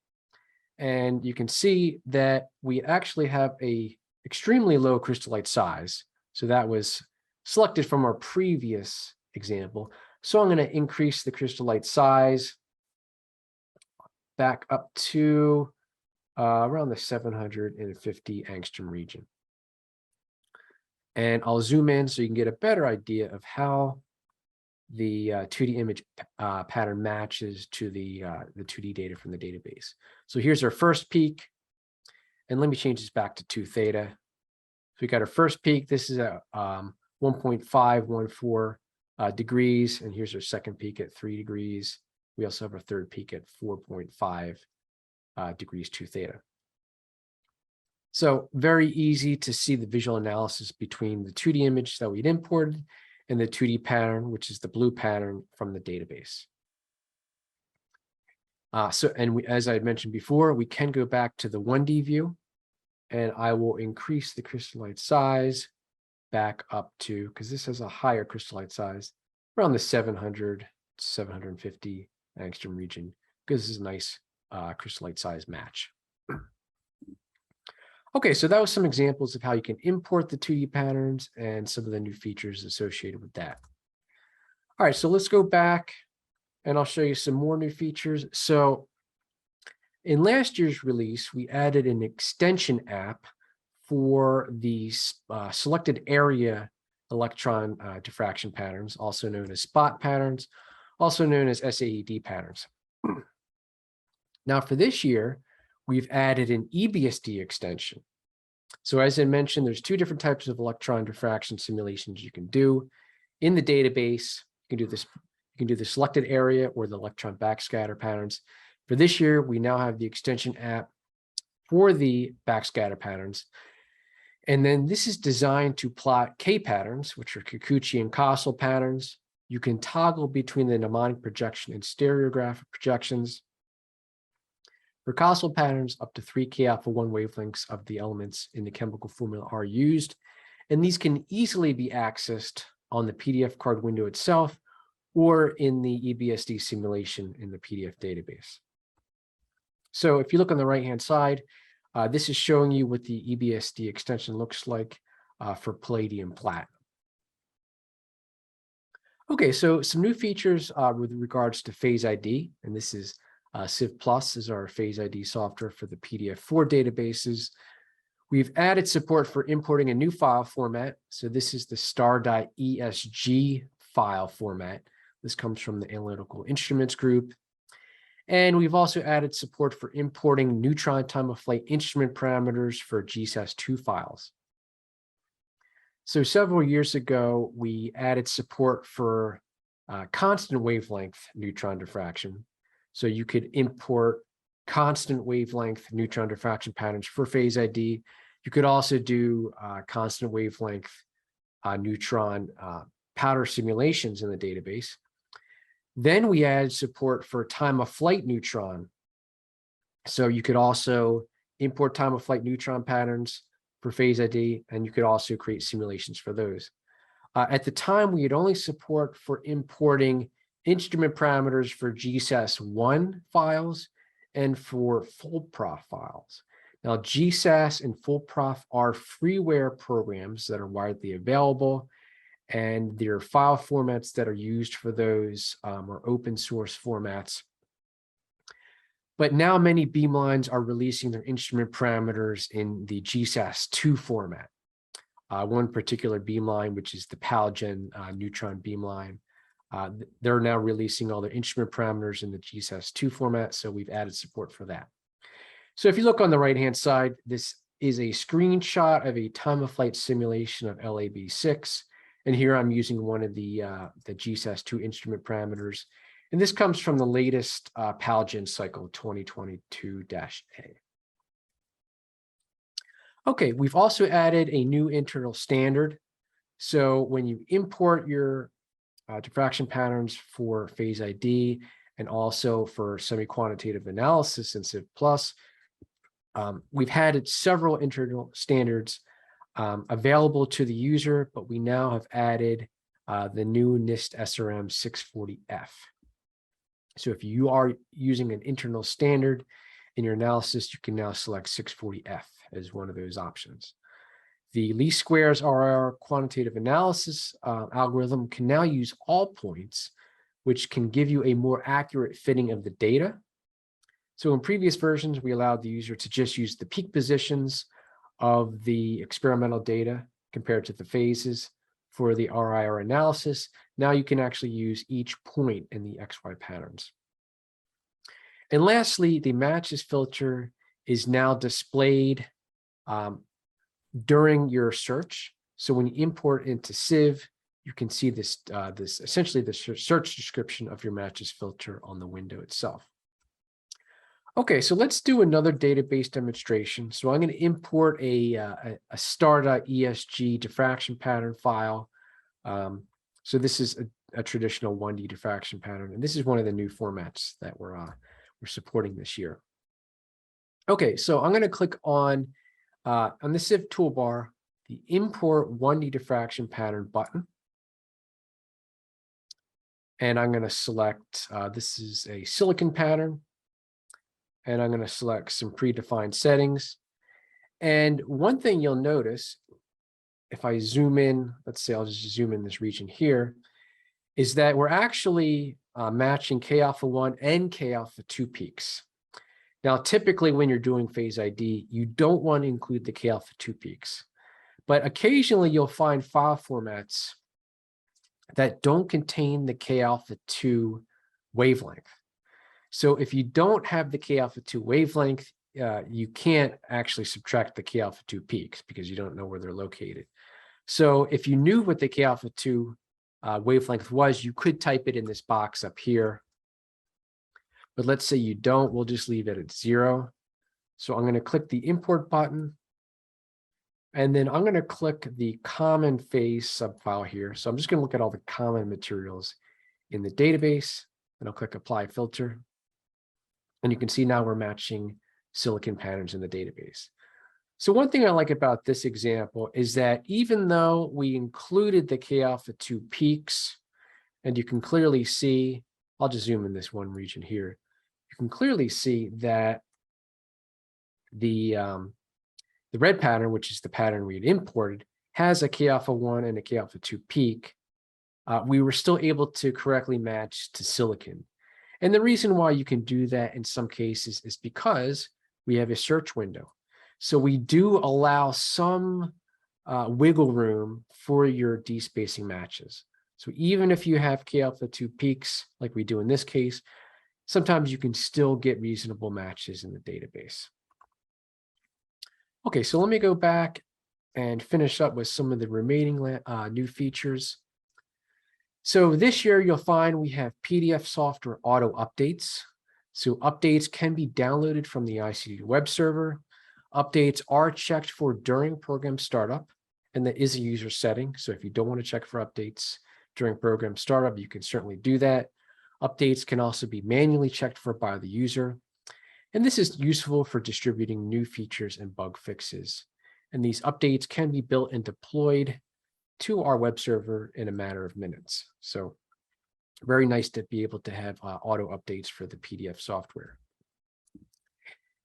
And you can see that we actually have a extremely low crystallite size. So that was selected from our previous example. So I'm going to increase the crystallite size back up to around the 750 angstrom region. And I'll zoom in so you can get a better idea of how the 2D image pattern matches to the 2D data from the database. So here's our first peak, and let me change this back to 2 theta. So we got our first peak. This is at 1.514 degrees, and here's our second peak at 3 degrees. We also have our third peak at 4.5 degrees 2 theta. So very easy to see the visual analysis between the 2D image that we'd imported and the 2D pattern, which is the blue pattern from the database. As I had mentioned before, we can go back to the 1D view, and I will increase the crystallite size back up to, because this has a higher crystallite size, around the 700, 750 angstrom region, because this is a nice crystallite size match. Okay, so that was some examples of how you can import the 2D patterns and some of the new features associated with that. All right, so let's go back and I'll show you some more new features. So in last year's release, we added an extension app for the selected area electron diffraction patterns, also known as spot patterns, also known as SIeve patterns. Now for this year, we've added an EBSD extension. So as I mentioned, there's 2 different types of electron diffraction simulations you can do. In the database, you can do this. You can do the selected area or the electron backscatter patterns. For this year, we now have the extension app for the backscatter patterns. And then this is designed to plot K patterns, which are Kikuchi and Kossel patterns. You can toggle between the mnemonic projection and stereographic projections. For Kossel patterns, up to 3 K alpha 1 wavelengths of the elements in the chemical formula are used, and these can easily be accessed on the PDF card window itself or in the EBSD simulation in the PDF database. So if you look on the right-hand side, this is showing you what the EBSD extension looks like for palladium platinum. Okay, so some new features with regards to Phase ID, and this is SIeve Plus is our Phase ID software for the PDF4 databases. We've added support for importing a new file format. So this is the star.esg file format. This comes from the Analytical Instruments group. And we've also added support for importing neutron time of flight instrument parameters for GSAS2 files. So several years ago, we added support for constant wavelength neutron diffraction. So you could import constant wavelength neutron diffraction patterns for Phase ID. You could also do constant wavelength neutron powder simulations in the database. Then we added support for time of flight neutron. So you could also import time of flight neutron patterns for Phase ID, and you could also create simulations for those. At the time, we had only support for importing instrument parameters for GSAS1 files and for full-prof files. Now, GSAS and full-prof are freeware programs that are widely available, and their file formats that are used for those are open source formats. But now many beamlines are releasing their instrument parameters in the GSAS2 format. One particular beamline, which is the PalGen neutron beamline, they're now releasing all their instrument parameters in the GSAS2 format, so we've added support for that. So if you look on the right-hand side, this is a screenshot of a time of flight simulation of LAB6. And here I'm using one of the GSAS2 instrument parameters. And this comes from the latest PalGen cycle 2022-A. Okay, we've also added a new internal standard. So when you import your diffraction patterns for Phase ID and also for semi-quantitative analysis in SIeve Plus, we've had several internal standards available to the user, but we now have added the new NIST SRM 640F. So if you are using an internal standard in your analysis, you can now select 640F as one of those options. The least squares RIR quantitative analysis algorithm can now use all points, which can give you a more accurate fitting of the data. So in previous versions, we allowed the user to just use the peak positions of the experimental data compared to the phases for the RIR analysis. Now you can actually use each point in the XY patterns. And lastly, the matches filter is now displayed during your search. So when you import into SIeve, you can see this essentially the search description of your matches filter on the window itself. Okay, so let's do another database demonstration. So I'm going to import a star.esg diffraction pattern file. So this is a traditional 1D diffraction pattern, and this is one of the new formats that we're supporting this year. Okay, so I'm going to click on the SIeve toolbar, the Import 1D Diffraction Pattern button. And I'm going to select, this is a silicon pattern. And I'm going to select some predefined settings. And one thing you'll notice, if I zoom in, let's say I'll just zoom in this region here, is that we're actually matching K alpha 1 and K alpha 2 peaks. Now, typically when you're doing Phase ID, you don't want to include the K alpha 2 peaks, but occasionally you'll find file formats that don't contain the K alpha 2 wavelength. So if you don't have the K alpha 2 wavelength, you can't actually subtract the K alpha 2 peaks because you don't know where they're located. So if you knew what the K alpha 2 wavelength was, you could type it in this box up here. But let's say you don't, we'll just leave it at 0. So I'm going to click the import button. And then I'm going to click the common phase subfile here. So I'm just going to look at all the common materials in the database, and I'll click apply filter. And you can see now we're matching silicon patterns in the database. So one thing I like about this example is that even though we included the K alpha 2 peaks, and you can clearly see, I'll just zoom in this one region here. You can clearly see that the red pattern, which is the pattern we had imported, has a K alpha 1 and a K alpha 2 peak. We were still able to correctly match to silicon. And the reason why you can do that in some cases is because we have a search window. So we do allow some wiggle room for your despacing matches. So even if you have K alpha 2 peaks, like we do in this case, sometimes you can still get reasonable matches in the database. Okay, so let me go back and finish up with some of the remaining new features. So this year you'll find we have PDF software auto updates. So updates can be downloaded from the ICDD web server. Updates are checked for during program startup, and that is a user setting. So if you don't want to check for updates during program startup, you can certainly do that. Updates can also be manually checked for by the user. And this is useful for distributing new features and bug fixes. And these updates can be built and deployed to our web server in a matter of minutes. So very nice to be able to have auto updates for the PDF software.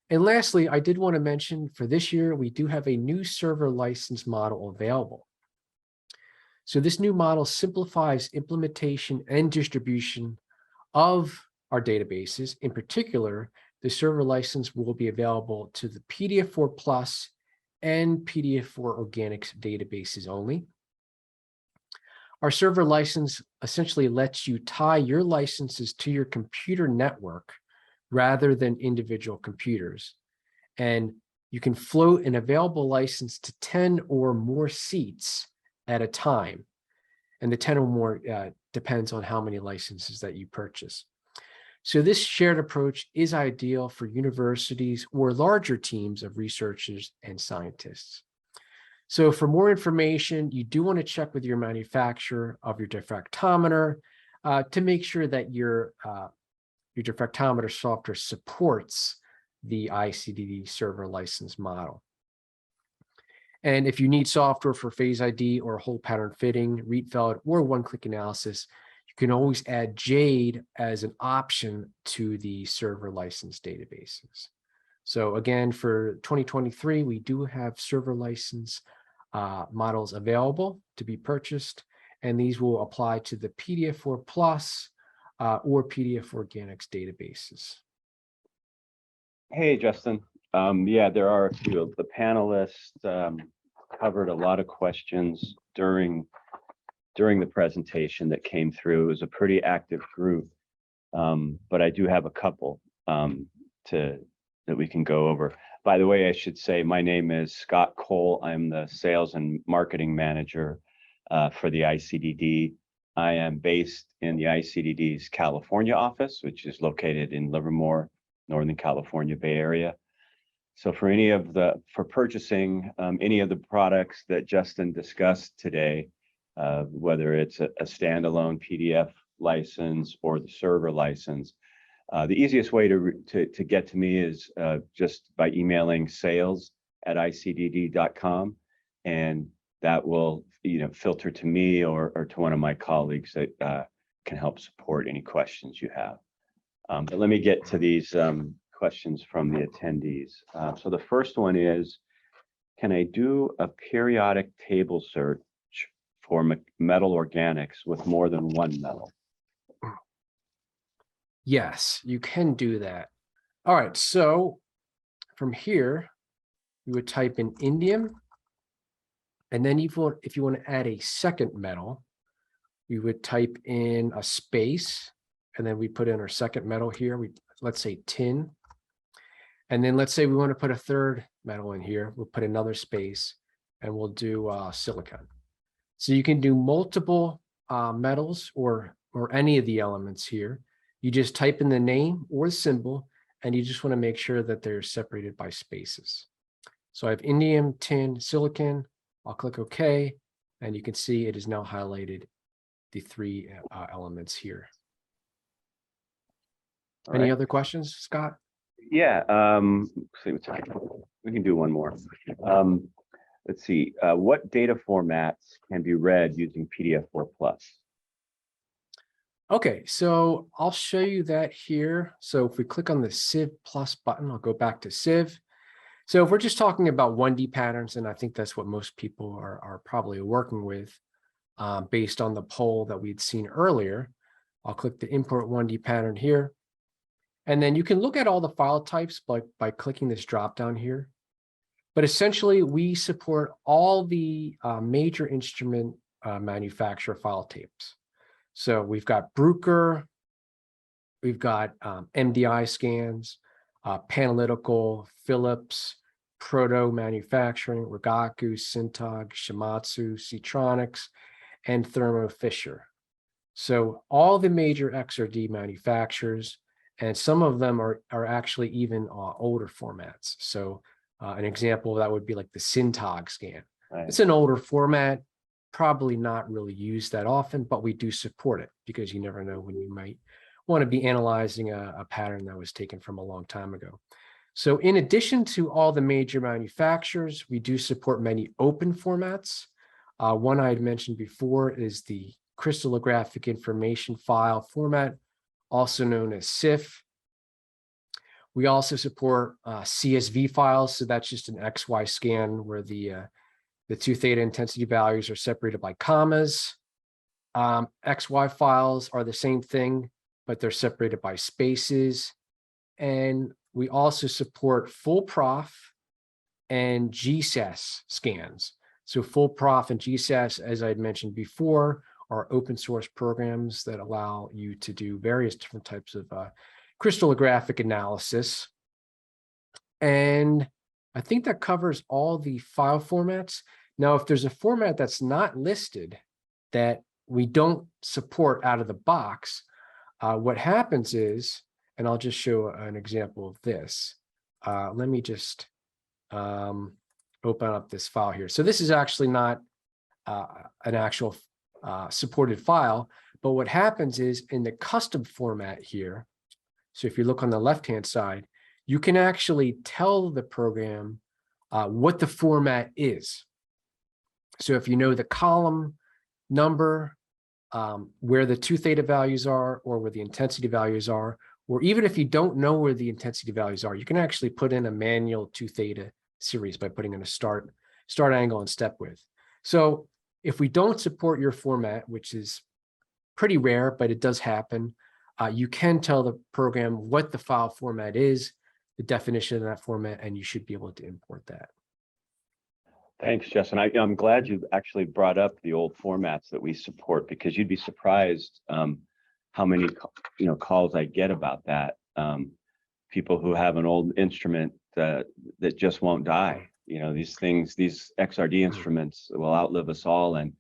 And lastly, I did want to mention for this year, we do have a new server license model available. So this new model simplifies implementation and distribution of our databases. In particular, the server license will be available to the PDF4 Plus and PDF4 Organics databases only. Our server license essentially lets you tie your licenses to your computer network rather than individual computers. And you can float an available license to 10 or more seats at a time. And the 10 or more depends on how many licenses that you purchase. So this shared approach is ideal for universities or larger teams of researchers and scientists. So for more information, you do want to check with your manufacturer of your diffractometer to make sure that your diffractometer software supports the ICDD server license model. And if you need software for phase ID or whole pattern fitting, Rietveld, or one-click analysis, you can always add JADE as an option to the server license databases. So again, for 2023, we do have server license models available to be purchased, and these will apply to the PDF4 Plus or PDF Organics databases. Hey, Justin. Yeah, there are a few. The panelists covered a lot of questions during the presentation that came through. It was a pretty active group, but I do have a couple that we can go over. By the way, I should say my name is Scott Cole. I'm the sales and marketing manager for the ICDD. I am based in the ICDD's California office, which is located in Livermore, Northern California, Bay Area. So for purchasing any of the products that Justin discussed today, whether it's a standalone PDF license or the server license, the easiest way to get to me is just by emailing sales@icdd.com, and that will filter to me or to one of my colleagues that can help support any questions you have. But let me get to these questions from the attendees. So the first one is, can I do a periodic table search for metal organics with more than one metal? Yes, you can do that. All right, so from here, you would type in indium, and then if you want to add a second metal, we would type in a space, and then we put in our second metal here. Let's say tin, and then let's say we want to put a third metal in here. We'll put another space, and we'll do silicon. So you can do multiple metals or any of the elements here. You just type in the name or the symbol, and you just want to make sure that they're separated by spaces. So I have indium, tin, silicon. I'll click OK, and you can see it is now highlighted the three elements here. Any other questions, Scott? Yeah, see what's happening. We can do one more. Let's see, what data formats can be read using PDF4 Plus? Okay, so I'll show you that here. So if we click on the SIeve Plus button, I'll go back to SIeve. So if we're just talking about 1D patterns, and I think that's what most people are probably working with based on the poll that we'd seen earlier, I'll click the import 1D pattern here. And then you can look at all the file types by clicking this drop down here. But essentially, we support all the major instrument manufacturer file types. So we've got Bruker, we've got MDI scans, Panalytical, Philips, Proto Manufacturing, Rigaku, Syntag, Shimatsu, Seatronics, and Thermo Fisher. So all the major XRD manufacturers, and some of them are actually even older formats. So an example of that would be like the Syntag scan. Right. It's an older format, probably not really used that often, but we do support it because you never know when you might want to be analyzing a pattern that was taken from a long time ago. So in addition to all the major manufacturers, we do support many open formats. One I had mentioned before is the crystallographic information file format, also known as SIeve. We also support CSV files, so that's just an XY scan where the 2 theta intensity values are separated by commas. XY files are the same thing, but they're separated by spaces. And we also support full prof and GSAS scans. So full prof and GSAS, as I had mentioned before, are open source programs that allow you to do various different types of crystallographic analysis. And I think that covers all the file formats. Now, if there's a format that's not listed that we don't support out of the box, what happens is, and I'll just show an example of this. Let me just open up this file here. So this is actually not an actual supported file, but what happens is in the custom format here, so if you look on the left-hand side, you can actually tell the program what the format is. So if you know the column number, where the 2 theta values are, or where the intensity values are, or even if you don't know where the intensity values are, you can actually put in a manual 2 theta series by putting in a start angle and step width. So if we don't support your format, which is pretty rare, but it does happen, you can tell the program what the file format is, the definition of that format, and you should be able to import that. Thanks, Justin. I'm glad you actually brought up the old formats that we support, because you'd be surprised how many calls I get about that. People who have an old instrument that just won't die. These things, these XRD instruments will outlive us all, and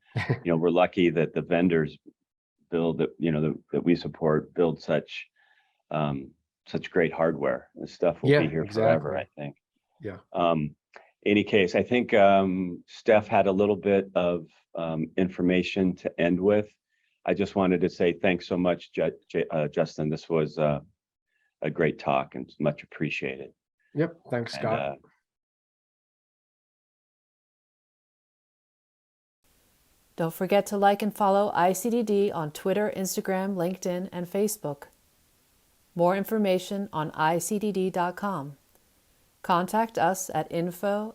we're lucky that the vendors build that that we support build such great hardware. This stuff will be here forever, I think. Yeah. Any case, I think Steph had a little bit of information to end with. I just wanted to say thanks so much, Justin. This was a great talk and much appreciated. Yep. Thanks, Scott. Don't forget to like and follow ICDD on Twitter, Instagram, LinkedIn, and Facebook. More information on ICDD.com. Contact us at info@icdd.com.